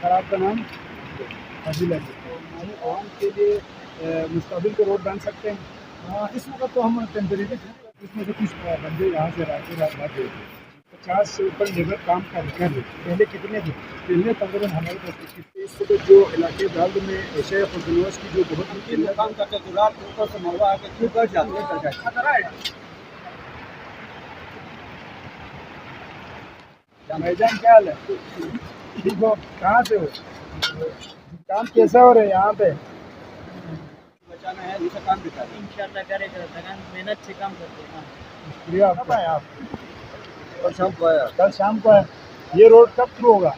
سر آپ کا نام؟ عادل علی. تو ہمارے عوام کے لیے مستقبل کے روڈ بن سکتے ہیں. اس وقت تو ہم ٹیمپریری ہیں، اس میں سے کچھ بندے یہاں سے رات 50 سے اوپر لیبر کام کر رہے. پہلے کتنے تھے؟ پہلے تقریباً ہمارے پاس اس وقت جو علاقے دال میں شیخ الدنوس کی جو بہت تین کام کرتے تو رات کے اوپر سے ملوا آ کے کیوں کر جاتے بھائی جان کیا حال ہے؟ ٹھیک ہو؟ کہاں سے ہو؟ کام کیسا ہو رہا ہے یہاں پہ؟ بچانا ہے دوسرا کام بھی کریں انشاءاللہ کرے گا، محنت سے کام کرتے ہیں. شکریہ آپ کا. اور شام کو آیا کل شام کو ہے. یہ روڈ کب شروع ہوگا؟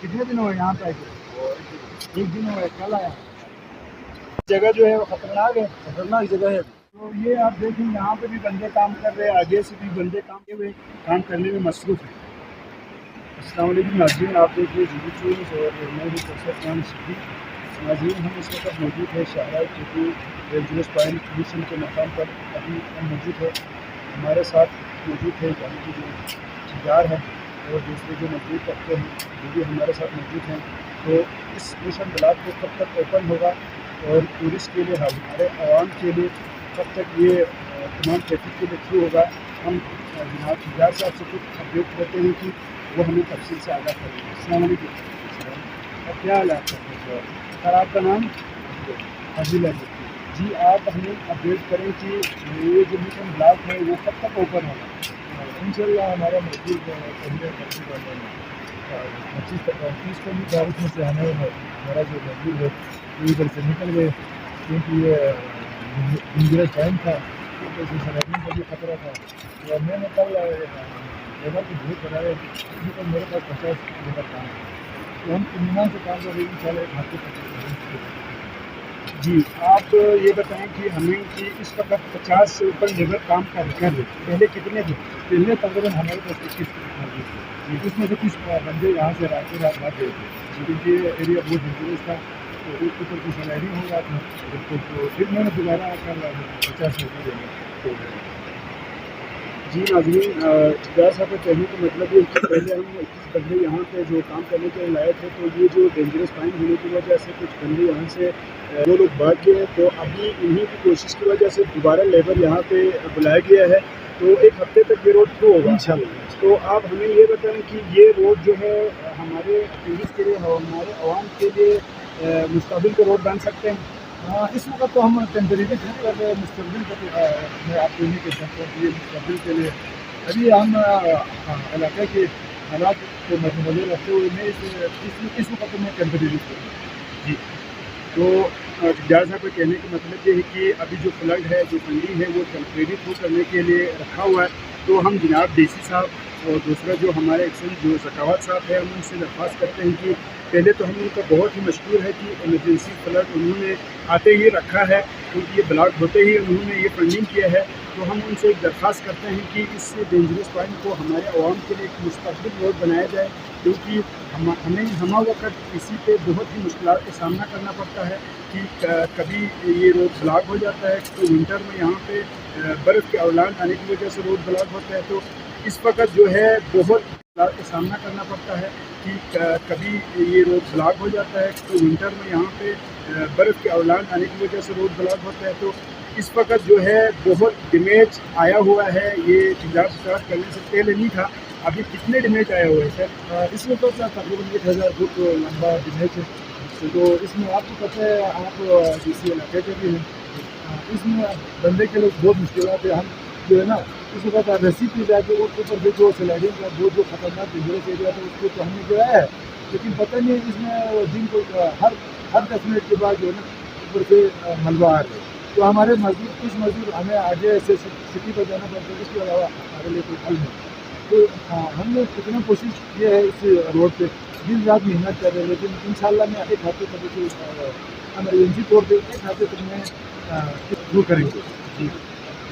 کتنے دن ہوئے یہاں پہ آئے؟ ایک دن ہوا ہے. کل آیا. جگہ جو ہے وہ خطرناک ہے. خطرناک جگہ ہے. تو یہ آپ دیکھیں یہاں پہ بھی بندے کام کر رہے ہیں، آگے سے بھی بندے کام کرنے میں مصروف ہیں. السلام علیکم ناظرین، آپ دیکھ رہے ہیں جی چوز اور میں ہوں پروفیسر خان صدیق. ناظرین ہم اس وقت موجود ہے شاہراہ چوٹو ڈینجرس پوائنٹ مشن کے مقام پر. ابھی ہم موجود ہے، ہمارے ساتھ موجود ہے یعنی کہ جو ٹھیکیدار ہے اور دوسرے جو مزدور طبقے ہیں وہ بھی ہمارے ساتھ موجود ہیں. تو اس مشن بلاک کو کب تک اوپن ہوگا اور ٹورسٹ کے لیے ہمارے عوام کے لیے کب تک یہ تمام ٹریفک کے لیے تھرو ہوگا، ہم جناب ٹھیکیدار صاحب سے کچھ اپڈیٹ کرتے ہیں کہ وہ ہمیں تفصیل سے آگاہ کریں گے. السلام علیکم. اور کیا حال ہے آپ کا؟ سر آپ کا نام؟ عادل علی. جی آپ ہمیں اپڈیٹ کریں کہ یہ جو مشن بلاک ہے وہ کب تک اوپن ہوگا؟ انشاءاللہ ہمارا مزدور پہلے تقریباً 25 کو بھی تاریخ میں سے ہمارا جو مزدور ہے وہ ادھر سے نکل گئے کیونکہ یہ ڈینجرس ٹائم تھا، جیسے سرحدوں کا بھی خطرہ تھا. تو میں نے کل لیبر کی بھیڑ بنائے کیونکہ میرے پاس 50 لیبر کام ہے تو ہم اطمینان سے کام کر رہے ہیں. ان شاء اللہ ایک ہفتے تک. جی آپ یہ بتائیں کہ ہمیں کہ اس وقت 50 سے اوپر لیبر کام کر رہے. پہلے کتنے تھے؟ پہلے تقریباً ہمارے پاس 21 تھے، اس میں سے کچھ بندے یہاں سے رات بھاگ گئے تھے کیونکہ یہ ایریا بہت ڈینجرس تھا تو اس کے اوپر کچھ لائننگ ہو رہا تھا. تو پھر میں نے دوبارہ آ کر 50 میں جی ناظرین، ٹھیکیدار صاحب کا کہنے کا مطلب یہ ہے کہ پہلے ہم 21 بندے یہاں پہ جو کام کرنے کے لیے لائے تھے تو یہ جو ڈینجرس پوائنٹ ہونے کی وجہ سے کچھ بندے یہاں سے وہ لوگ بھاگ گئے ہیں. تو ابھی انہیں کی کوشش کی وجہ سے دوبارہ لیبر یہاں پہ بلایا گیا ہے. تو ایک ہفتے تک یہ روڈ تھرو ہوگا انشاءاللہ. تو آپ ہمیں یہ بتائیں کہ یہ روڈ جو ہے ہمارے ٹورسٹ کے لیے ہمارے عوام کے لیے مستقبل کے روڈ بن سکتے ہیں. اس وقت تو ہم ٹیمپریری ہیں پر مستقبل کا میں آپ کو نہیں کہہ سکتا ہوں کہ یہ مستقبل کے لیے ابھی ہم علاقے کے حالات کو مد نظر رکھتے ہوئے میں اس وقت میں ٹیمپریری ہوں. جی تو ٹھیکیدار صاحب کا کہنے کا مطلب یہ ہے کہ ابھی جو فلڈ ہے جو فنڈنگ ہے وہ ٹیمپریری تھرو کرنے کے لیے رکھا ہوا ہے. تو ہم جناب ڈی سی صاحب اور دوسرا جو ہمارے ایکسن جو سکاوت صاحب ہیں ہم ان سے درخواست کرتے ہیں کہ پہلے تو ہم ان کا بہت ہی مشکور ہے کہ ایمرجنسی فلڈ انہوں نے آتے ہی رکھا ہے کیونکہ یہ بلاک ہوتے ہی انہوں نے یہ فنڈنگ کیا ہے. تو ہم ان سے ایک درخواست کرتے ہیں کہ اس ڈینجرس پوائنٹ کو ہمارے عوام کے لیے ایک مستقبل روڈ بنایا جائے کیونکہ ہمیں ہمہ وقت اسی پہ بہت ہی مشکلات کا سامنا کرنا پڑتا ہے کہ کبھی یہ روڈ بلاک ہو جاتا ہے تو ونٹر میں یہاں پہ برف کے اولان آنے کی وجہ سے روڈ بلاک ہوتا ہے. تو اس وقت جو ہے بہت مشکلات کا سامنا کرنا پڑتا ہے کہ کبھی یہ روڈ بلاک ہو جاتا ہے تو ونٹر میں یہاں پہ برف کے اولان آنے کی وجہ سے روڈ بلاک ہوتا ہے. تو اس وقت جو ہے بہت ڈیمیج آیا ہوا ہے. یہ ٹھیکیدار اسٹارٹ کرنے سے پہلے نہیں تھا. ابھی کتنے ڈیمیج آیا ہوا ہے سر؟ اس میں تو تقریباً 1000 فٹ لمبا ڈیمیج ہے. تو اس میں آپ کو پتہ ہے آپ کسی علاقے کے بھی ہیں، اس میں بندے کے لیے بہت مشکلات ہے. ہم جو ہے نا اس وقت رسی پہ جا کے اس کے اوپر جو سلائڈنگ کا جو خطرناک ڈینجرس ایریا تھا اس کو تو ہم نے گیا ہے لیکن پتہ نہیں اس میں دن کو ہر 10 منٹ کے بعد جو ہے نا اوپر سے ملبہ آ رہے. تو ہمارے مزدور کچھ مزدور ہمیں آگے ایسے سٹی پر جانا پڑتا ہے، اس کے علاوہ ہمارے لیے کوئی حل نہیں. تو ہم نے کتنا کوشش کی ہے اس روڈ پہ، دن رات محنت کر رہے ہیں لیکن انشاءاللہ میں ایک ہفتے تک ایمرجنسی طور پہ ایک ہفتے تک میں شروع کریں گے. جی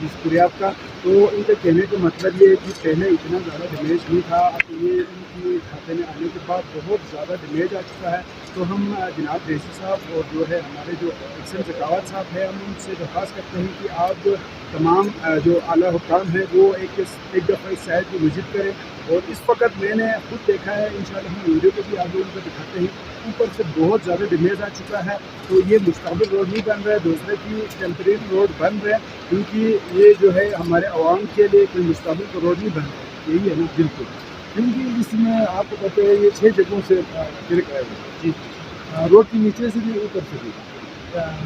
शुक्रिया आपका। तो इनके कहने का मतलब ये है कि पहले इतना ज़्यादा डैमेज नहीं था, अब ये इनकी खाते में आने के बाद बहुत ज़्यादा डैमेज आ चुका है। तो हम जनाब ड्रेसी साहब और जो है हमारे जो एक्सन शेखावत साहब हैं, हम उनसे दरख्वास्त करते हैं कि आप तमाम जो आला हुक्काम हैं वो एक दफ़ा इस साइड को विज़िट करें। और इस वक्त मैंने खुद देखा है, इंशाल्लाह हम वीडियो को भी आगे उनको दिखाते हैं, ऊपर से बहुत ज़्यादा डैमेज आ चुका है। तो ये मुस्तक़बिल रोड नहीं बन रहा है, दूसरे की टेम्परेरी रोड बन रहे हैं, क्योंकि ये जो है हमारे आवाम के लिए कोई मुस्तक़बिल का रोड नहीं बन रहा है। यही है ना? बिल्कुल, क्योंकि इसमें आपको पता है ये 6 जगहों से गिर गया है जी रोड के नीचे से भी ऊपर से भी।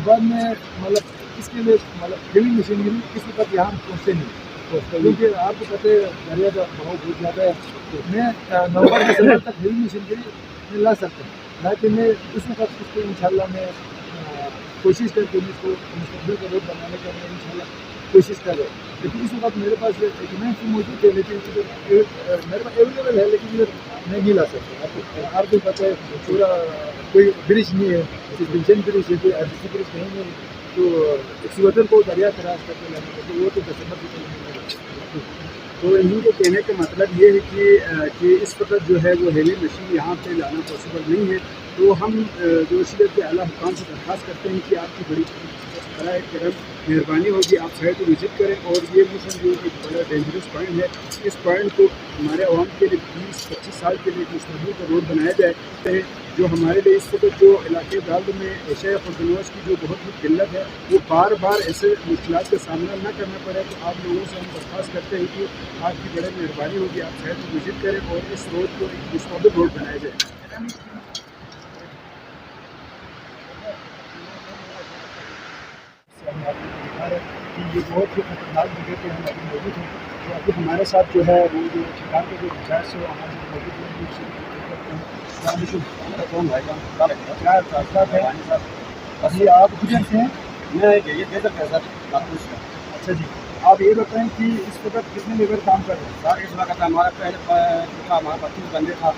बाद में मतलब इसके लिए मतलब हेवी मशीनरी इस वक्त यहाँ पहुँचते नहीं, क्योंकि आपको पता है दरिया का बहाव बहुत ज़्यादा है। तो मैं नवंबर दिसंबर तक हेवी मशीनरी में ला सकता हूँ, लेकिन मैं इस वक्त इसको इंशाल्लाह मैं कोशिश करके इसको मुस्तक़बिल का रोड बनाने का मैं इंशाल्लाह कोशिश कर रहा हूँ। लेकिन इस वक्त मेरे पास इक्विपमेंट्स मौजूद है, लेकिन मेरे पास अवेलेबल है, लेकिन इधर मैं नहीं ला सकता। आपको पता है पूरा कोई ब्रिज नहीं है, सस्पेंशन ब्रिज है, कोई आरसीसी ब्रिज कहीं नहीं है। तो एक्सीवेटर को दरिया क्रॉस करके लाना पड़ता है, वो तो दिसंबर की तरफ। तो इन्हीं के कहने का मतलब ये है कि इस वक्त जो है वो हेवी मशीन यहाँ पे लाना पॉसिबल नहीं है। तो हम जो सीधे के आला हुकाम से दरख्वास्त करते हैं कि आपकी बड़ी बड़ा करम मेहरबानी होगी, आप साइड को विज़िट करें। और ये मिशन जो एक बड़ा डेंजरस पॉइंट है, इस पॉइंट को हमारे आवाम के लिए 20-25 साल के लिए मुस्तक़बिल का रोड बनाया जाए है, जो हमारे लिए इस वक्त जो इलाके दाल में एशिया फर्दनोज की जो बहुत ही किल्लत है, वो बार बार ऐसे मुश्किलात का सामना न करना पड़े। तो आप लोगों से हम दरख्वास्त करते हैं कि आपकी बड़ी मेहरबानी होगी, आप साइड को विज़िट करें और इस रोड को एक मुस्तक़बिल रोड बनाया जाए। से हम आपको दिखा रहे हैं कि ये बहुत ही खतरनाक जगह पे हम अभी मौजूद हैं। तो अभी हमारे साथ जो है वो जो ठिकान के जो इंचार्ज है वो हमारे साथ मौजूद हैं, उनसे कौन भाई क्या ताल्लुकात है? अभी आप किधर से हैं? मैं ये कह सकते हैं सर नागपुर से। अच्छा जी, आप ये बताएं कि इस वक्त कितने लेबर काम कर रहे हैं? सर इस वक्त हमारा पहले जो था हमारा 25 बंदे था।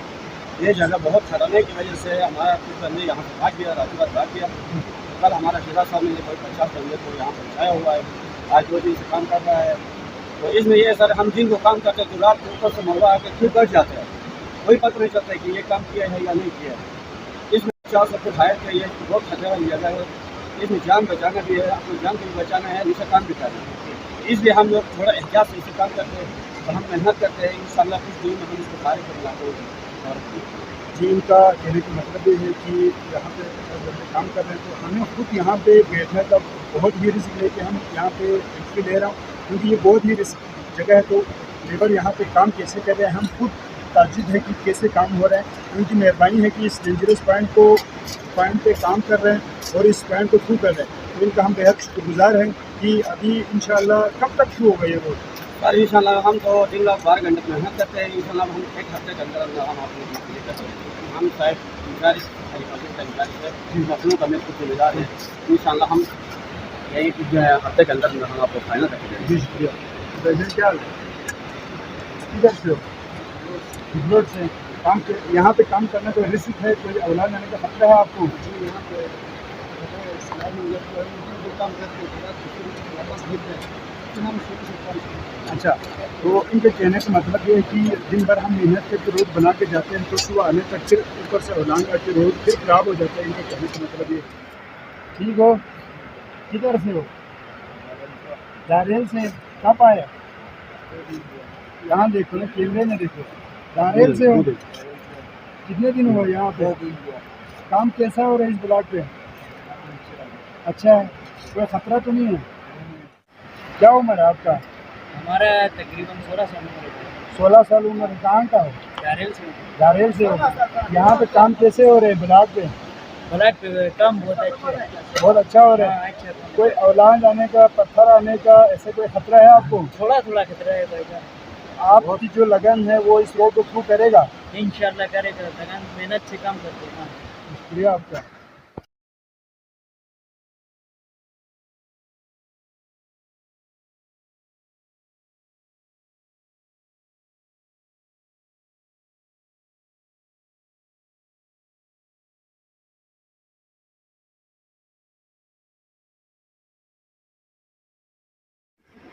ये जगह बहुत खराबे की वजह से हमारा कुछ बंदे यहाँ से भाग गया, रातों रात भाग गया। कल हमारा शेरा साहब ने कोई 50 बंदे को यहाँ पर बिठाया हुआ है, आज 2 दिन से काम कर रहा है। तो इसमें ये सर हम दिन को काम करते हैं तो रात को ऊपर से मरवा आकर फिर बैठ जाते हैं, कोई पता नहीं चलता है कि ये काम किया है या नहीं किया है। इसमें 400 फुट हायर चाहिए, बहुत खतरे वाली जगह है। इसमें जान बचाना भी है, अपनी जान को भी बचाना है, दूसरा काम भी करना है। इसलिए हम लोग थोड़ा एहतियात से इसे काम करते हैं और हम मेहनत करते हैं। इंशाल्लाह कुछ दिन में हम इसको कार्य कर लाते हैं। और जी, इनका कहने का मतलब ये है कि यहाँ पे जब हम काम कर रहे हैं तो हमें खुद यहाँ पे बैठने का बहुत ही रिस्क लेके हम यहाँ पे एंट्री ले रहा हूँ, क्योंकि ये बहुत ही रिस्क जगह है। तो लेबर यहाँ पे काम कैसे कर रहे हैं, हम खुद ताज्जुब है कि कैसे काम हो रहा है। उनकी मेहरबानी है कि इस डेंजरस पॉइंट पे काम कर रहे हैं और इस पॉइंट को थ्रू कर रहे हैं। तो इनका हम बेहद शुक्रगुजार हैं कि अभी इंशाल्लाह कब तक शुरू होगा ये रोड? सर इंशाल्लाह हम तो दिन रात 12 घंटे मेहनत करते हैं। इंशाल्लाह हम 1 हफ्ते के अंदर अंदर हम आपको नौकरी कर सकते हैं। हम शायद गुजारिश है मसलों का मैं खुद जिम्मेदार है। इंशाल्लाह हम यही कुछ जो है हफ्ते के अंदर हम आपको फाइनल कर देंगे। जी शुक्रिया। प्रेजेंट क्या हाल है? किधर से हो? बिजनौर से। काम यहाँ पे काम करना कोई रिस्क है, कोई औलाद आने का खतरा है आपको? जी, यहाँ पे काम करते हैं वापस गिर गए, लेकिन हम शुरू से काम करते हैं। अच्छा, तो इनके कहने का मतलब ये है कि दिन भर हम मेहनत करके रोड बना के जाते हैं, तो सुबह आने तक फिर ऊपर से औलांग आके रोड फिर खराब हो जाता है। इनके कहने का मतलब ये। ठीक हो? किधर से हो? दारेल से। कब आए? यहाँ देखो ना, कैमरे में देखो। दारेल से हो? कितने दिन हुए यहाँ पे? काम कैसा हो रहा है इस ब्लॉक पे? अच्छा है, कोई खतरा तो नहीं है? क्या उम्र है आपका? हमारा तकरीबन 16 साल उम्र है। 16 साल उम्र है। कहाँ का हो? दारेल से दारेल से हो? यहाँ पे काम कैसे हो रहे हैं ब्लॉक पे? ब्लॉक पे काम बहुत अच्छा है। बहुत अच्छा हो रहा है। अच्छा काम। कोई औलाद आने का, पत्थर आने का ऐसे कोई खतरा है आपको? थोड़ा थोड़ा खतरा है भाई साहब। आपकी जो लगन है वो इस रोड को थ्रू करेगा? इंशाल्लाह करेगा, लगन मेहनत से काम करते हैं। शुक्रिया आपका।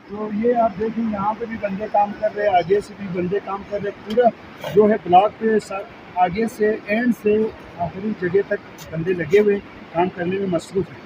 تو یہ آپ دیکھیں یہاں پہ بھی بندے کام کر رہے ہیں, آگے سے بھی بندے کام کر رہے ہیں, پورا جو ہے بلاک پہ آگے سے اینڈ سے آخری جگہ تک بندے لگے ہوئے کام کرنے میں مصروف ہیں.